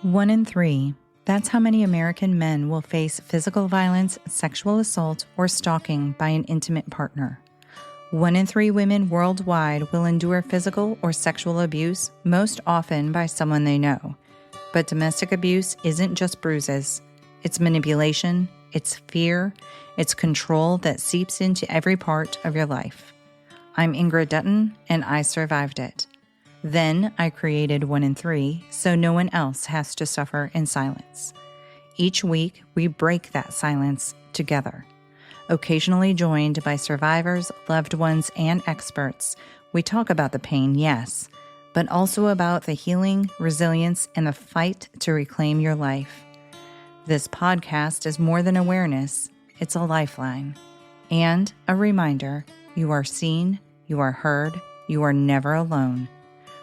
1 in 3. That's how many American men will face physical violence, sexual assault, or stalking by an intimate partner. 1 in 3 women worldwide will endure physical or sexual abuse, most often by someone they know. But domestic abuse isn't just bruises. It's manipulation, it's fear, it's control that seeps into every part of your life. I'm Ingrid Dutton, and I survived it. Then I created 1 in 3 so no one else has to suffer in silence. Each week, we break that silence together. Occasionally joined by survivors, loved ones, and experts, we talk about the pain, yes, but also about the healing, resilience, and the fight to reclaim your life. This podcast is more than awareness, it's a lifeline. And a reminder, you are seen, you are heard, you are never alone.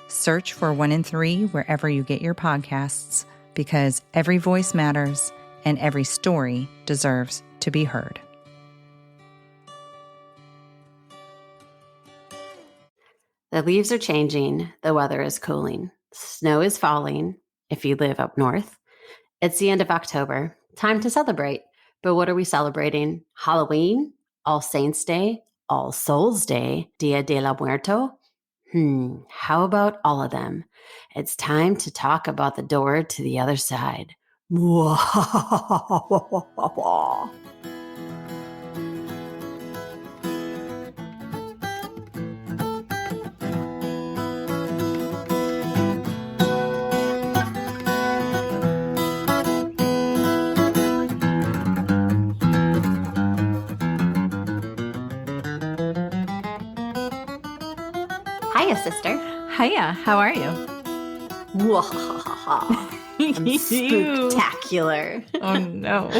Search for 1 in 3 wherever you get your podcasts, because every voice matters and every story deserves to be heard. The leaves are changing, the weather is cooling, snow is falling if you live up north. It's the end of October, time to celebrate. But what are we celebrating? Halloween? All Saints Day? All Souls Day? Dia de la Muerto? How about all of them? It's time to talk about the door to the other side. Hiya, sister. Hiya, how are you? I'm spectacular. Oh, no.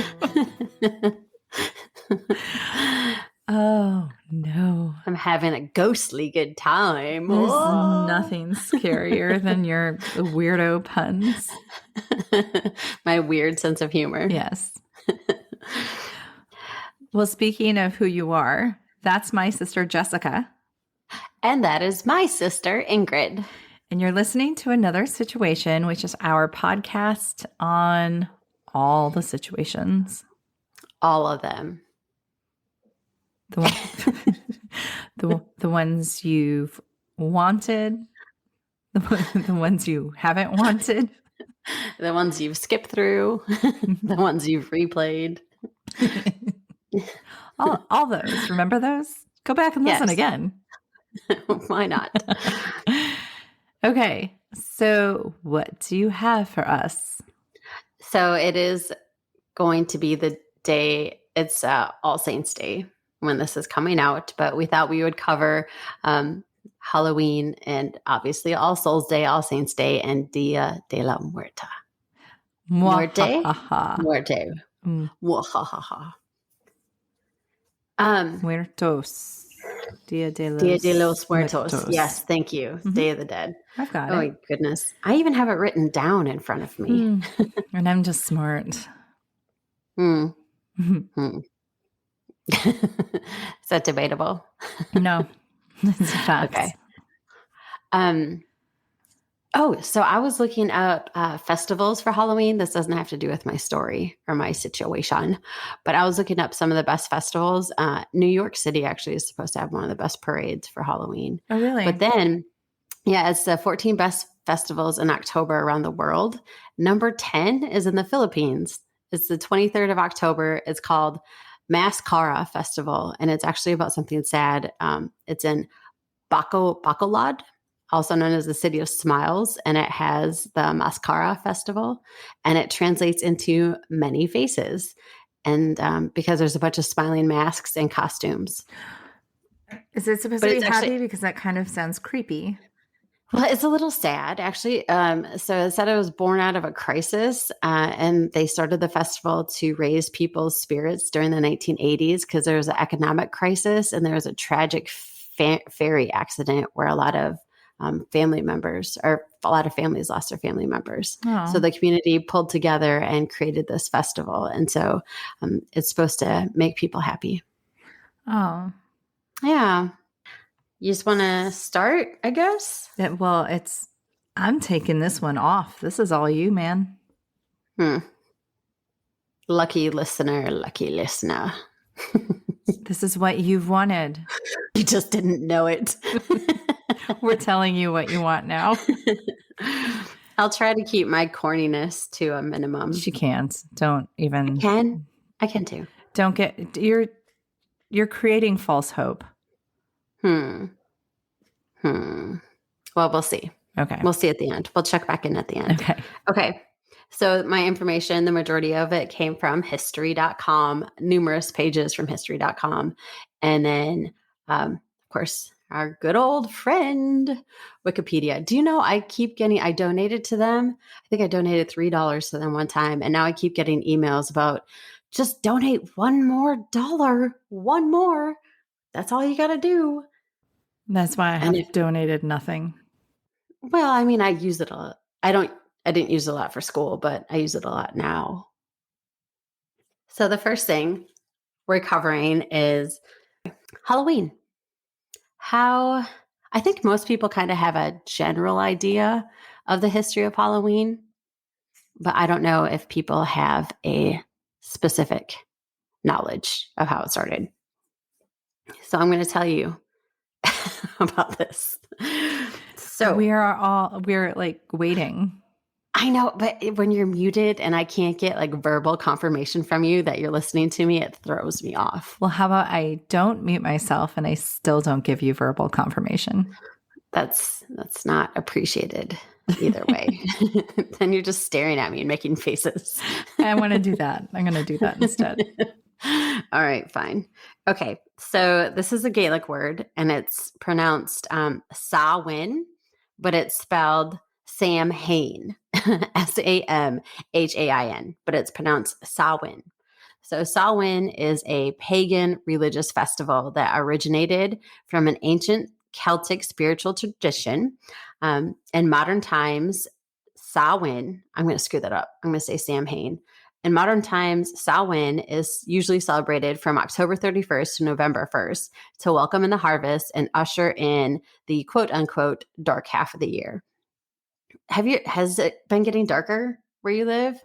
Oh, no. I'm having a ghostly good time. There's nothing scarier than your weirdo puns. My weird sense of humor. Yes. Well, speaking of who you are, that's my sister, Jessica. And that is my sister, Ingrid. And you're listening to Another Situation, which is our podcast on all the situations. All of them. The ones you've wanted, the ones you haven't wanted. The ones you've skipped through, the ones you've replayed. all those. Remember those? Go back and listen again. Why not? Okay, so what do you have for us? So it is going to be the day, it's All Saints Day when this is coming out, but we thought we would cover Halloween and obviously All Souls Day, All Saints Day, and Dia de la Muerta. Muerte? Muerte. Muahaha. Muertos. Dia de los Muertos. Yes, thank you. Mm-hmm. Day of the Dead. I've got it. Oh, my goodness. I even have it written down in front of me. And I'm just smart. Is that debatable? No. It's a fact. Okay. So I was looking up festivals for Halloween. This doesn't have to do with my story or my situation, but I was looking up some of the best festivals. New York City actually is supposed to have one of the best parades for Halloween. Oh, really? But then, it's the 14 best festivals in October around the world. Number 10 is in the Philippines. It's the 23rd of October. It's called Mascara Festival, and it's actually about something sad. It's in Bacolod, also known as the City of Smiles, and it has the Mascara Festival, and it translates into many faces, and because there's a bunch of smiling masks and costumes. Is it supposed to be happy? Because that kind of sounds creepy. Well, it's a little sad, actually. So it said it was born out of a crisis, and they started the festival to raise people's spirits during the 1980s because there was an economic crisis and there was a tragic ferry accident where a lot of family members, or a lot of families lost their family members. Aww. So the community pulled together and created this festival. And so it's supposed to make people happy. Oh. Yeah. You just want to start, I guess? I'm taking this one off. This is all you, man. Hmm. Lucky listener, lucky listener. This is what you've wanted. You just didn't know it. We're telling you what you want now. I'll try to keep my corniness to a minimum. She can't. Don't even. I can too. Don't get. You're creating false hope. Well, we'll see. Okay. We'll see at the end. We'll check back in at the end. Okay. So my information, the majority of it came from history.com, numerous pages from history.com. And then, of course, our good old friend, Wikipedia. Do you know I donated to them. I think I donated $3 to them one time. And now I keep getting emails about just donate $1 more. One more. That's all you got to do. That's why I have donated nothing. Well, I mean, I use it a lot. I didn't use it a lot for school, but I use it a lot now. So the first thing we're covering is Halloween. I think most people kind of have a general idea of the history of Halloween, but I don't know if people have a specific knowledge of how it started. So I'm going to tell you about this. So we're like waiting. I know, but when you're muted and I can't get like verbal confirmation from you that you're listening to me, it throws me off. Well, how about I don't mute myself and I still don't give you verbal confirmation? That's not appreciated either way. Then you're just staring at me and making faces. I want to do that. I'm going to do that instead. All right, fine. Okay, so this is a Gaelic word and it's pronounced Samhain, but it's spelled Samhain, Samhain, but it's pronounced Samhain. So Samhain is a pagan religious festival that originated from an ancient Celtic spiritual tradition. In modern times, Samhain, I'm going to screw that up. I'm going to say Samhain. In modern times, Samhain is usually celebrated from October 31st to November 1st to welcome in the harvest and usher in the quote unquote dark half of the year. Has it been getting darker where you live?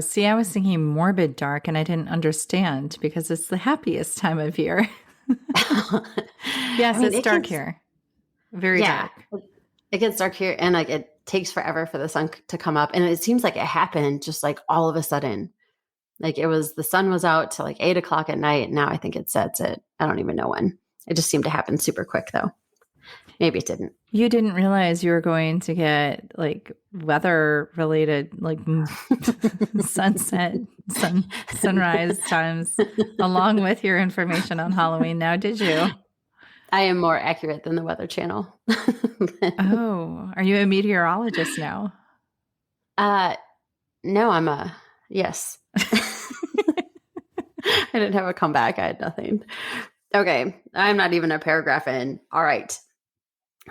See, I was thinking morbid dark and I didn't understand because it's the happiest time of year. Yes, it's dark here. Very dark. It gets dark here and like it takes forever for the sun to come up. And it seems like it happened just like all of a sudden. Like the sun was out to like 8 o'clock at night. Now I think it sets at, I don't even know when. It just seemed to happen super quick though. Maybe it didn't. You didn't realize you were going to get like weather related, like sunrise times along with your information on Halloween now, did you? I am more accurate than the Weather Channel. Oh, are you a meteorologist now? No, yes. I didn't have a comeback. I had nothing. Okay. I'm not even a paragraph in. All right.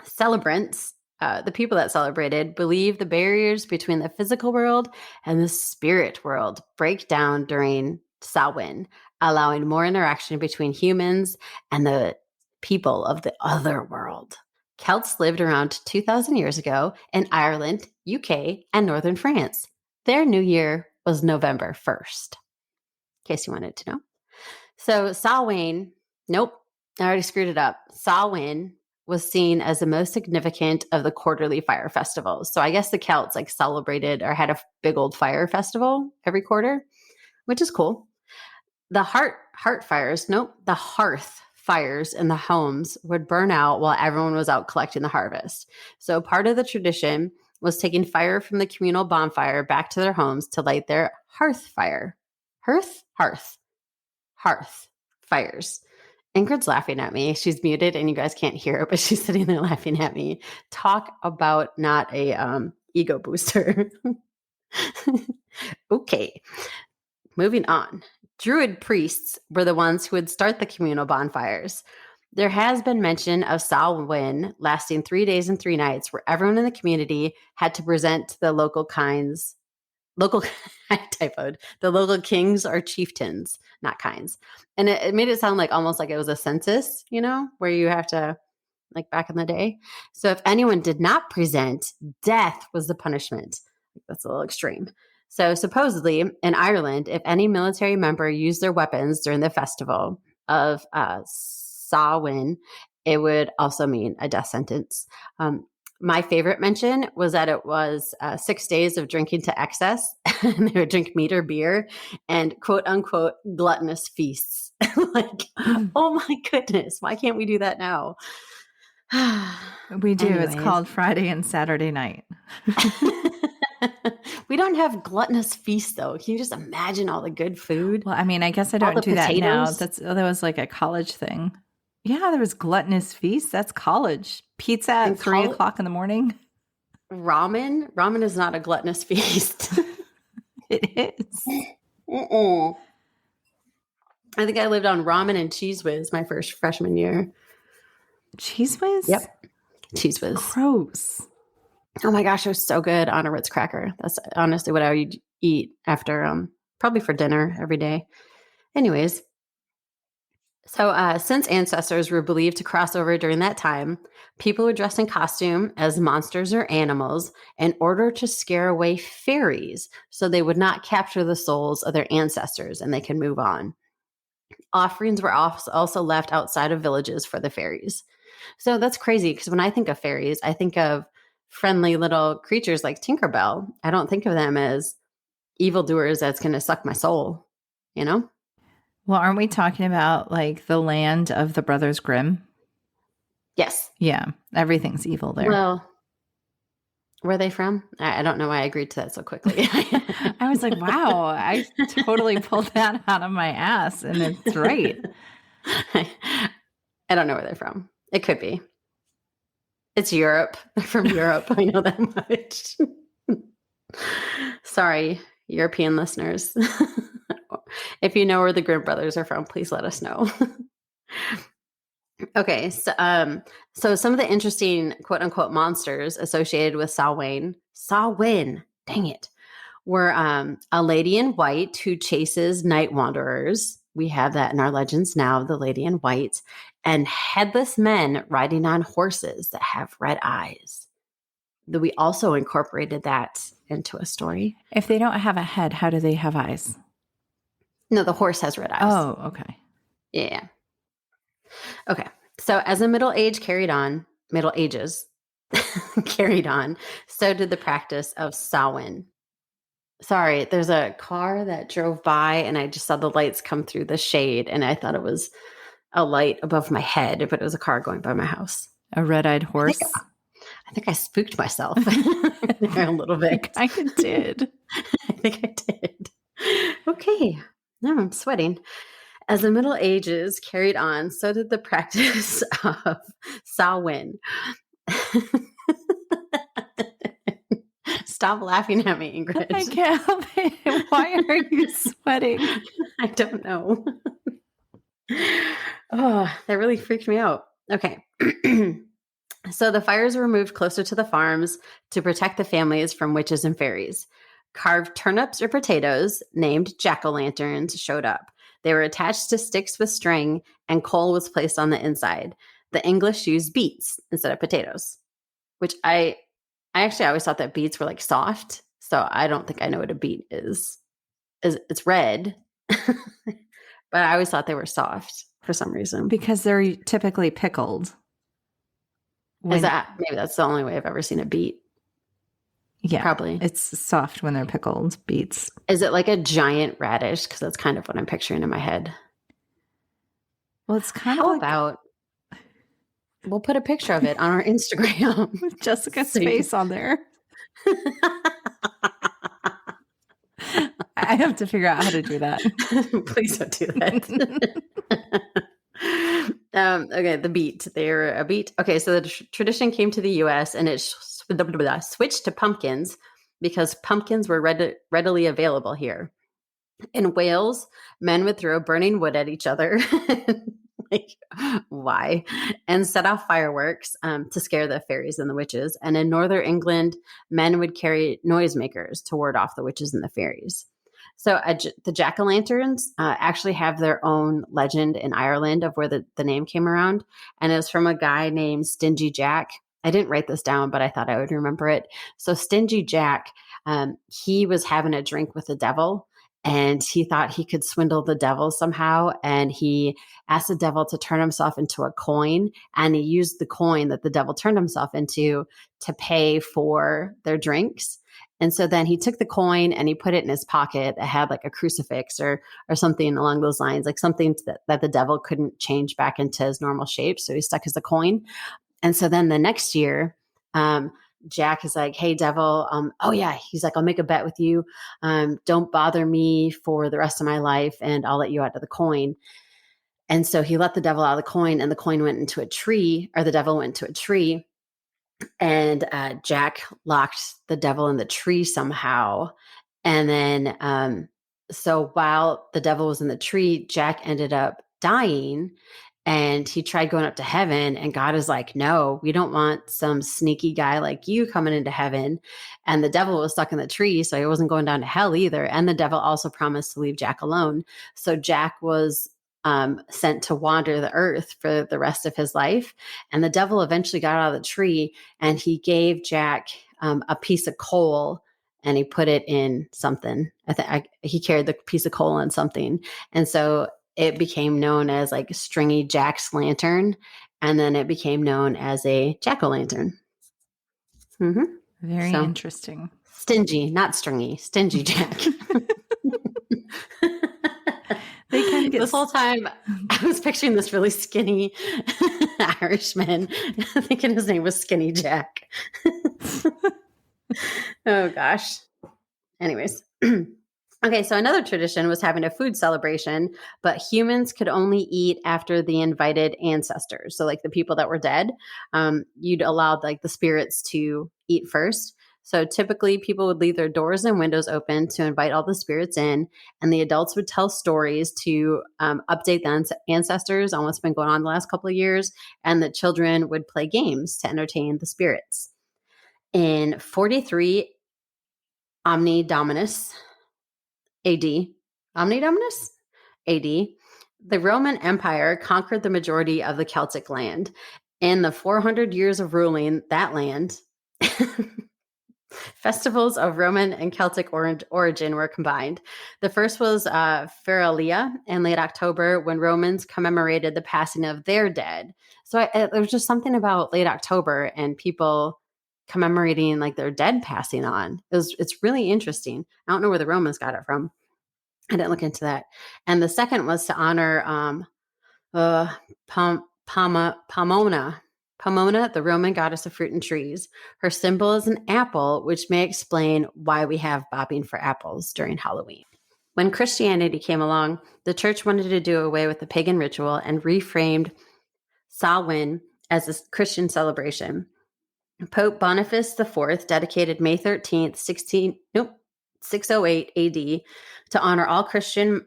Celebrants, the people that celebrated, believe the barriers between the physical world and the spirit world break down during Samhain, allowing more interaction between humans and the people of the other world. Celts lived around 2,000 years ago in Ireland, UK, and northern France. Their new year was November 1st, in case you wanted to know. So Samhain, nope, I already screwed it up. Samhain was seen as the most significant of the quarterly fire festivals. So I guess the Celts like celebrated or had a big old fire festival every quarter, which is cool. The hearth fires in the homes would burn out while everyone was out collecting the harvest. So part of the tradition was taking fire from the communal bonfire back to their homes to light their hearth fire. Hearth fires. Ingrid's laughing at me. She's muted and you guys can't hear her, but she's sitting there laughing at me. Talk about not a ego booster. Okay, moving on. Druid priests were the ones who would start the communal bonfires. There has been mention of Samhain lasting 3 days and 3 nights where everyone in the community had to present to the I typoed, the local kings or chieftains, not kinds. And it made it sound like almost like it was a census, where you have to, like back in the day. So if anyone did not present, death was the punishment. That's a little extreme. So supposedly in Ireland, if any military member used their weapons during the festival of Samhain, it would also mean a death sentence. My favorite mention was that it was 6 days of drinking to excess, and they would drink meat or beer and quote unquote gluttonous feasts. Like, oh my goodness, why can't we do that now? We do. It's Anyways. called Friday and Saturday night. We don't have gluttonous feasts though. Can you just imagine all the good food? Well, I mean, I guess I All don't the do that now. potatoes. That was like a college thing. Yeah, there was gluttonous feast. That's college. Pizza at And 3 o'clock in the morning. Ramen is not a gluttonous feast. It is. I think I lived on ramen and Cheese Whiz my first freshman year. Cheese Whiz? Yep. Cheese Whiz. Gross. Oh my gosh, it was so good on a Ritz cracker. That's honestly what I would eat after, probably for dinner every day. Anyways, so since ancestors were believed to cross over during that time, people would dress in costume as monsters or animals in order to scare away fairies so they would not capture the souls of their ancestors and they can move on. Offerings were also left outside of villages for the fairies. So that's crazy because when I think of fairies, I think of friendly little creatures like Tinkerbell. I don't think of them as evildoers that's going to suck my soul, you know? Well, aren't we talking about like the land of the Brothers Grimm? Yes. Yeah, everything's evil there. Well, where are they from? I don't know why I agreed to that so quickly. I was like, wow, I totally pulled that out of my ass, and it's right. I don't know where they're from. It could be. It's Europe. They're from Europe. I know that much. Sorry, European listeners. If you know where the Grimm brothers are from, please let us know. Okay, so some of the interesting quote unquote monsters associated with Samhain, dang it, were a lady in white who chases night wanderers. We have that in our legends now, the lady in white, and headless men riding on horses that have red eyes. We also incorporated that into a story. If they don't have a head, how do they have eyes? No, the horse has red eyes. Oh, okay. Yeah. Okay. So as the Middle Ages carried on, so did the practice of Samhain. Sorry, there's a car that drove by and I just saw the lights come through the shade and I thought it was a light above my head, but it was a car going by my house. A red-eyed horse? I think I spooked myself there a little bit. I kind of did. I think I did. Okay. Now I'm sweating. As the Middle Ages carried on, so did the practice of Samhain. Stop laughing at me, Ingrid. I can't help it. Why are you sweating? I don't know. Oh, that really freaked me out. Okay. So the fires were moved closer to the farms to protect the families from witches and fairies. Carved turnips or potatoes, named jack-o'-lanterns, showed up. They were attached to sticks with string, and coal was placed on the inside. The English used beets instead of potatoes, which I actually always thought that beets were like soft. So I don't think I know what a beet is. It's red, but I always thought they were soft for some reason. Because they're typically pickled. Maybe that's the only way I've ever seen a beet. Yeah, probably. It's soft when they're pickled, beets. Is it like a giant radish? Because that's kind of what I'm picturing in my head. Well, it's kind How of about we'll put a picture of it on our Instagram with Jessica's face on there. I have to figure out how to do that. Please don't do that. Okay, the beet. They're a beet. Okay, so the tradition came to the U.S. and it switched to pumpkins because pumpkins were readily available here. In Wales, men would throw burning wood at each other. Like, why? And set off fireworks to scare the fairies and the witches. And in northern England, men would carry noisemakers to ward off the witches and the fairies. So the jack-o'-lanterns actually have their own legend in Ireland of where the name came around. And it's from a guy named Stingy Jack. I didn't write this down, but I thought I would remember it. So Stingy Jack he was having a drink with the devil, and he thought he could swindle the devil somehow. And he asked the devil to turn himself into a coin. And he used the coin that the devil turned himself into to pay for their drinks. And so then he took the coin and he put it in his pocket that had like a crucifix or something along those lines, like something that the devil couldn't change back into his normal shape. So he stuck as a coin. And so then the next year, Jack is like, hey, devil. Oh, yeah. He's like, I'll make a bet with you. Don't bother me for the rest of my life, and I'll let you out of the coin. And so he let the devil out of the coin, and the coin went into a tree, or the devil went to a tree. And Jack locked the devil in the tree somehow. And then, so while the devil was in the tree, Jack ended up dying. And he tried going up to heaven, and God is like, no, we don't want some sneaky guy like you coming into heaven. And the devil was stuck in the tree, so he wasn't going down to hell either. And the devil also promised to leave Jack alone. So Jack was sent to wander the earth for the rest of his life. And the devil eventually got out of the tree, and he gave Jack a piece of coal, and he put it in something. He carried the piece of coal in something. And so it became known as like Stringy Jack's lantern. And then it became known as a jack-o'-lantern. Mm-hmm. Very interesting. Stingy, not stringy, Stingy Jack. They kind of get this whole time I was picturing this really skinny Irishman, thinking his name was Skinny Jack. Oh gosh. Anyways. Okay, so another tradition was having a food celebration, but humans could only eat after the invited ancestors. So like the people that were dead, you'd allow like the spirits to eat first. So typically people would leave their doors and windows open to invite all the spirits in, and the adults would tell stories to update the ancestors on what's been going on the last couple of years, and the children would play games to entertain the spirits. In 43 Omni Dominus AD, Omni Dominus AD, the Roman Empire conquered the majority of the Celtic land. In the 400 years of ruling that land, festivals of Roman and Celtic origin were combined. The first was Feralia in late October, when Romans commemorated the passing of their dead. So there was just something about late October and people commemorating like their dead passing on. It's really interesting. I don't know where the Romans got it from. I didn't look into that. And the second was to honor Pomona. Pomona, the Roman goddess of fruit and trees. Her symbol is an apple, which may explain why we have bopping for apples during Halloween. When Christianity came along, the church wanted to do away with the pagan ritual and reframed Samhain as a Christian celebration. Pope Boniface IV dedicated May 13th, 608 AD to honor all Christian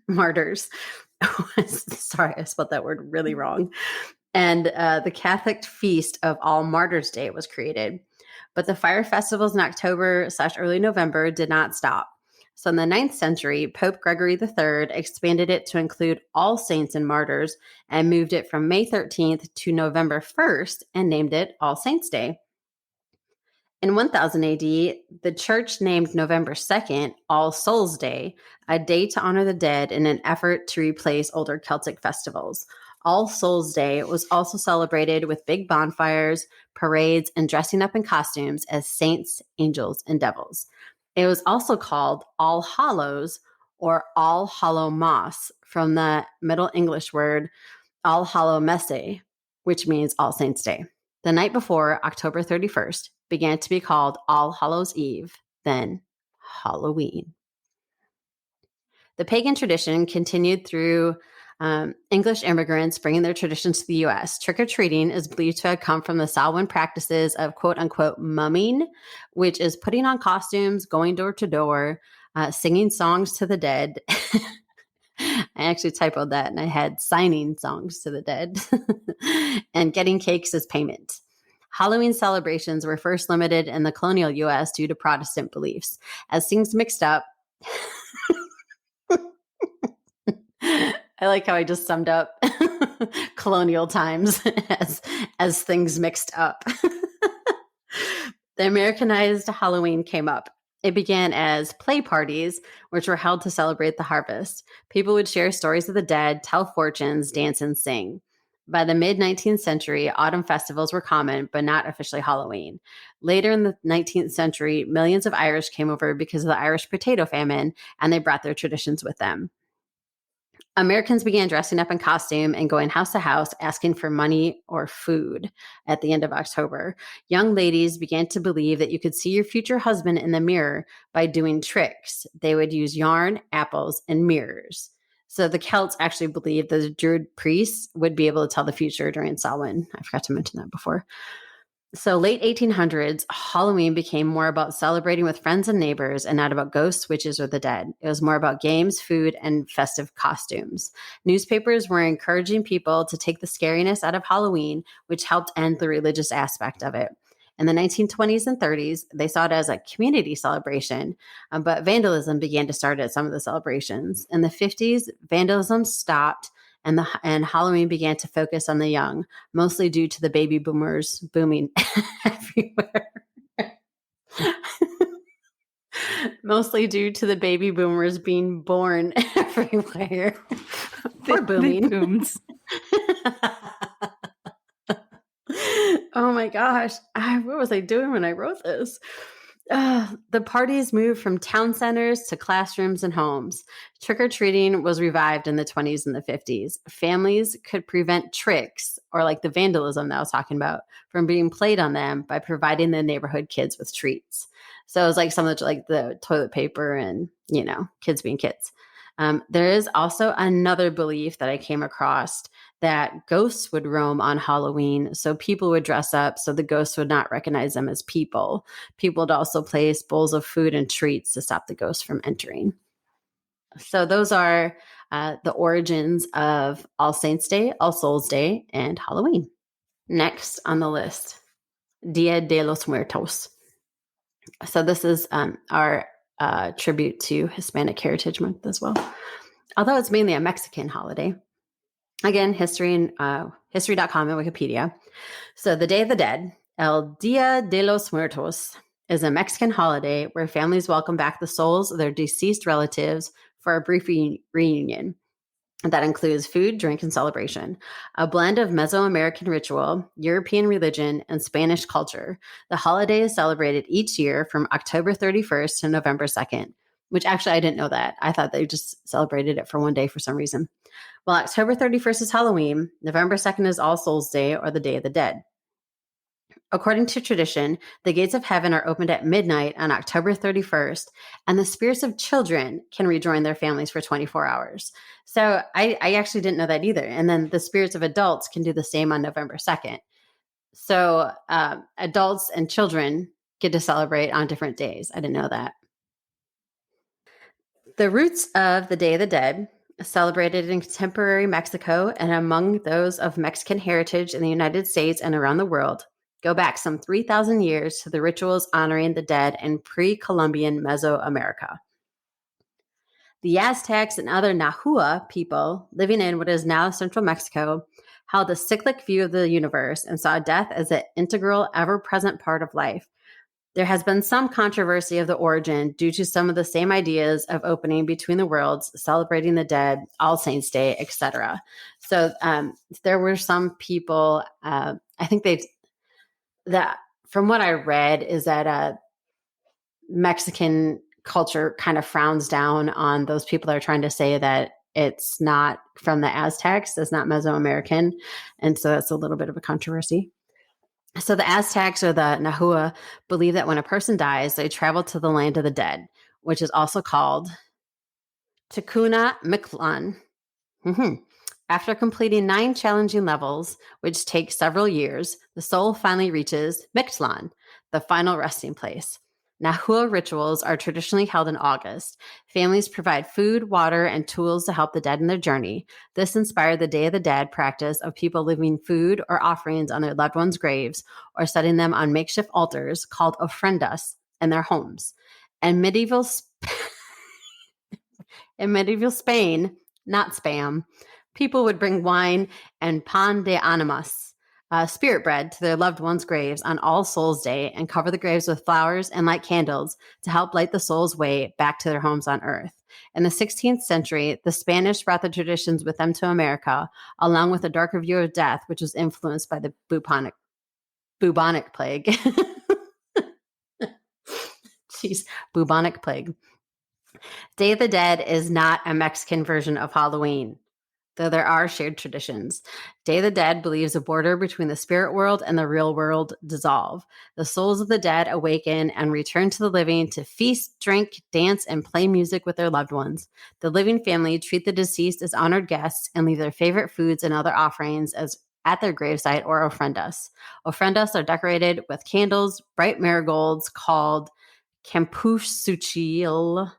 martyrs. Sorry, I spelled that word really wrong. And the Catholic feast of All Martyrs' Day was created. But the fire festivals in October/early November did not stop. So in the 9th century, Pope Gregory III expanded it to include all saints and martyrs and moved it from May 13th to November 1st and named it All Saints' Day. In 1000 AD, the church named November 2nd All Souls' Day, a day to honor the dead in an effort to replace older Celtic festivals. All Souls' Day was also celebrated with big bonfires, parades, and dressing up in costumes as saints, angels, and devils. It was also called All Hallows or All Hallow Moss, from the Middle English word All Hallow Messe, which means All Saints' Day. The night before, October 31st, began to be called All Hallows' Eve, then Halloween. The pagan tradition continued through English immigrants bringing their traditions to the U.S. Trick-or-treating is believed to have come from the Samhain practices of quote-unquote mumming, which is putting on costumes, going door to door, singing songs to the dead. I actually typoed that, and I had signing songs to the dead and getting cakes as payment. Halloween celebrations were first limited in the colonial U.S. due to Protestant beliefs. As things mixed up, I like how I just summed up colonial times as things mixed up. The Americanized Halloween came up. It began as play parties, which were held to celebrate the harvest. People would share stories of the dead, tell fortunes, dance, and sing. By the mid 19th century, autumn festivals were common, but not officially Halloween. Later in the 19th century, millions of Irish came over because of the Irish potato famine, and they brought their traditions with them. Americans began dressing up in costume and going house to house asking for money or food at the end of October. Young ladies began to believe that you could see your future husband in the mirror by doing tricks. They would use yarn, apples, and mirrors. So the Celts actually believed that the Druid priests would be able to tell the future during Samhain. I forgot to mention that before. So late 1800s, Halloween became more about celebrating with friends and neighbors and not about ghosts, witches, or the dead. It was more about games, food, and festive costumes. Newspapers were encouraging people to take the scariness out of Halloween, which helped end the religious aspect of it. In the 1920s and 30s, they saw it as a community celebration, but vandalism began to start at some of the celebrations. In the 50s, vandalism stopped and Halloween began to focus on the young, mostly due to the baby boomers booming everywhere. Mostly due to the baby boomers being born everywhere. Or booming. They boomed. Oh my gosh. What was I doing when I wrote this? The parties moved from town centers to classrooms and homes. Trick-or-treating was revived in the 20s and the 50s. Families could prevent tricks, or like the vandalism that I was talking about, from being played on them by providing the neighborhood kids with treats. So it was like some of the toilet paper and, kids being kids. There is also another belief that I came across that ghosts would roam on Halloween. So people would dress up so the ghosts would not recognize them as people. People would also place bowls of food and treats to stop the ghosts from entering. So those are the origins of All Saints Day, All Souls Day, and Halloween. Next on the list, Dia de los Muertos. So this is our tribute to Hispanic Heritage Month as well, although it's mainly a Mexican holiday. Again, history and history.com and Wikipedia. So the Day of the Dead, El Dia de los Muertos, is a Mexican holiday where families welcome back the souls of their deceased relatives for a brief reunion. That includes food, drink, and celebration. A blend of Mesoamerican ritual, European religion, and Spanish culture. The holiday is celebrated each year from October 31st to November 2nd, which actually I didn't know that. I thought they just celebrated it for one day for some reason. Well, October 31st is Halloween. November 2nd is All Souls Day, or the Day of the Dead. According to tradition, the gates of heaven are opened at midnight on October 31st, and the spirits of children can rejoin their families for 24 hours. So I actually didn't know that either. And then the spirits of adults can do the same on November 2nd. So adults and children get to celebrate on different days. I didn't know that. The roots of the Day of the Dead, celebrated in contemporary Mexico and among those of Mexican heritage in the United States and around the world, go back some 3,000 years to the rituals honoring the dead in pre-Columbian Mesoamerica. The Aztecs and other Nahua people living in what is now central Mexico held a cyclic view of the universe and saw death as an integral, ever-present part of life. There has been some controversy of the origin due to some of the same ideas of opening between the worlds, celebrating the dead, All Saints Day, etc. So there were some people, I think that from what I read is that Mexican culture kind of frowns down on those people that are trying to say that it's not from the Aztecs, it's not Mesoamerican. And so that's a little bit of a controversy. So the Aztecs or the Nahua believe that when a person dies, they travel to the land of the dead, which is also called Ticuna Mictlan. After completing 9 challenging levels, which take several years, the soul finally reaches Mictlan, the final resting place. Nahua rituals are traditionally held in August. Families provide food, water, and tools to help the dead in their journey. This inspired the Day of the Dead practice of people leaving food or offerings on their loved ones' graves or setting them on makeshift altars called ofrendas in their homes. In medieval Spain, not spam, people would bring wine and pan de animas, spirit bread to their loved ones' graves on All Souls Day and cover the graves with flowers and light candles to help light the soul's way back to their homes on earth. In the 16th century, the Spanish brought the traditions with them to America, along with a darker view of death, which was influenced by the bubonic plague. Jeez, bubonic plague. Day of the Dead is not a Mexican version of Halloween, though there are shared traditions. Day of the Dead believes a border between the spirit world and the real world dissolve. The souls of the dead awaken and return to the living to feast, drink, dance, and play music with their loved ones. The living family treat the deceased as honored guests and leave their favorite foods and other offerings as at their gravesite or ofrendas. Ofrendas are decorated with candles, bright marigolds called campusuchil,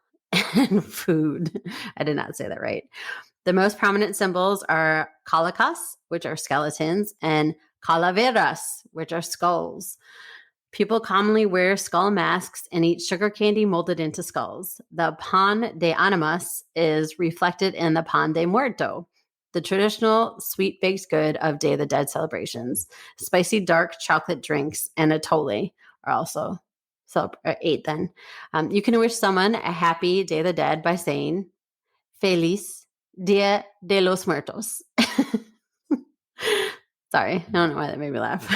and food. I did not say that right. The most prominent symbols are calacas, which are skeletons, and calaveras, which are skulls. People commonly wear skull masks and eat sugar candy molded into skulls. The pan de animas is reflected in the pan de muerto, the traditional sweet baked good of Day of the Dead celebrations. Spicy dark chocolate drinks and atole are also ate then. You can wish someone a happy Day of the Dead by saying, Feliz Dia de los Muertos. Sorry, I don't know why that made me laugh.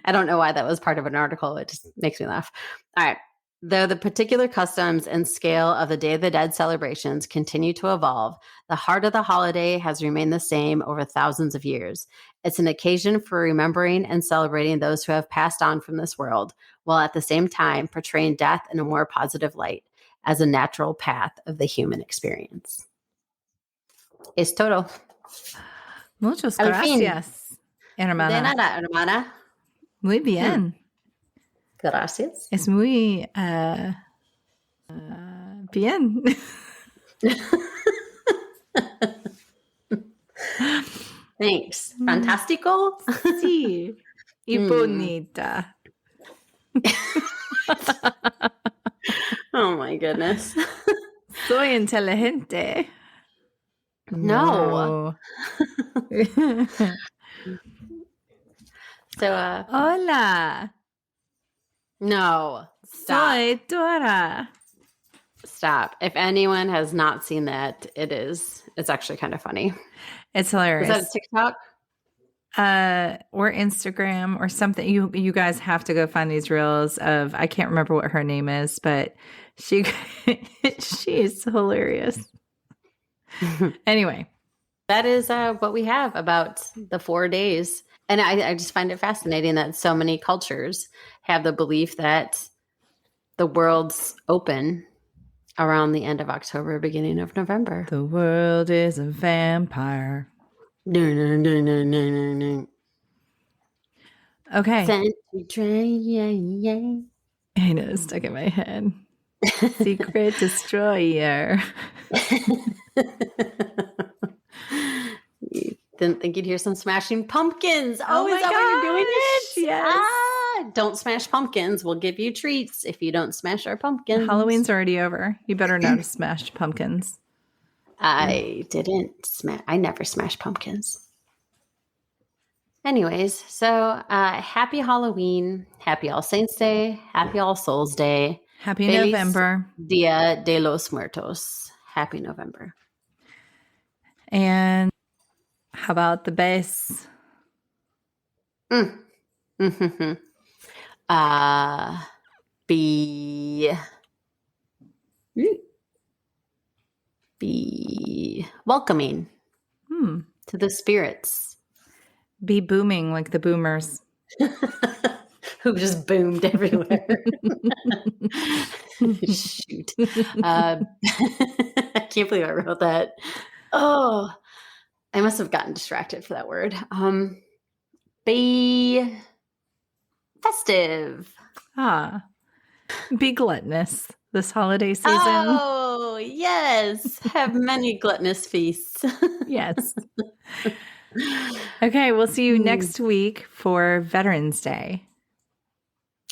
I don't know why that was part of an article. It just makes me laugh. All right. Though the particular customs and scale of the Day of the Dead celebrations continue to evolve, the heart of the holiday has remained the same over thousands of years. It's an occasion for remembering and celebrating those who have passed on from this world, while at the same time portraying death in a more positive light as a natural path of the human experience. Es todo. Muchas Al fin. gracias, hermana. De nada, hermana. Muy bien. Gracias. Es muy bien. Thanks. Fantástico. Sí. Y bonita. Oh my goodness. Soy inteligente. No. So, Hola. no. Stop. Soy Dora. Stop. If anyone has not seen that, it's actually kind of funny. It's hilarious. Is that a TikTok? Or Instagram or something. You guys have to go find these reels of, I can't remember what her name is, but she is hilarious. Anyway, that is what we have about the 4 days. And I just find it fascinating that so many cultures have the belief that the world's open around the end of October, beginning of November. The world is a vampire. No. Okay. I know, stuck in my head. Secret destroyer. You didn't think you'd hear some Smashing Pumpkins. Oh, is my that what you're doing? Yes. Don't smash pumpkins. We'll give you treats if you don't smash our pumpkins. Halloween's already over. You better know to smash pumpkins. I never smash pumpkins. Anyways, so happy Halloween, happy All Saints Day, happy All Souls Day. Happy Feliz November. Dia de los Muertos. Happy November. And how about the bass? Be welcoming to the spirits. Be booming like the boomers. Who just boomed everywhere. Shoot. I can't believe I wrote that. Oh, I must have gotten distracted for that word. Be festive. Be gluttonous this holiday season. Oh, yes. Have many gluttonous feasts. Yes. Okay, we'll see you next week for Veterans Day.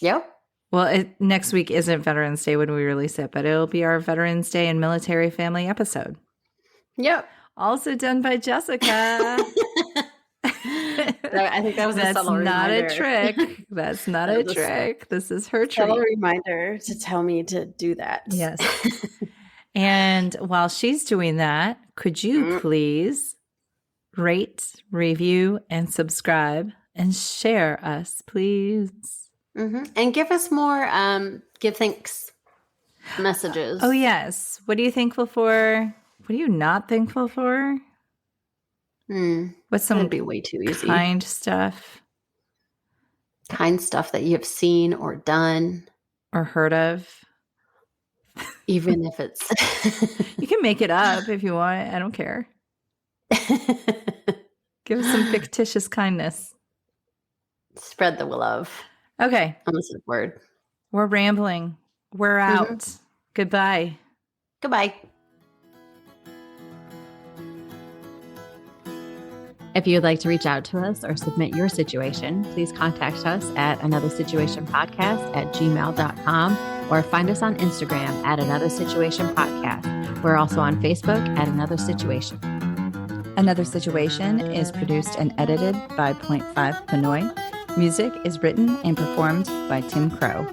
Yep. Well, next week isn't Veterans Day when we release it, but it'll be our Veterans Day and Military Family episode. Yep. Also done by Jessica. I think that was a That's subtle not reminder. a trick. That's not That a was trick. This is her subtle treat. reminder to tell me to do that. Yes. And while she's doing that, could you please rate, review, and subscribe and share us, please? And give us more give thanks messages. Oh, yes. What are you thankful for? What are you not thankful for? What's some That'd be way too easy. kind stuff? Kind stuff that you have seen or done. Or heard of? Even if it's... You can make it up if you want. I don't care. Give us some fictitious kindness. Spread the love. Okay. On the said word. We're rambling. We're out. Goodbye. Goodbye. If you'd like to reach out to us or submit your situation, please contact us at anothersituationpodcast@gmail.com or find us on Instagram at Another Situation Podcast. We're also on Facebook at Another Situation. Another Situation is produced and edited by Point 5 Pinoy. Music is written and performed by Tim Crow.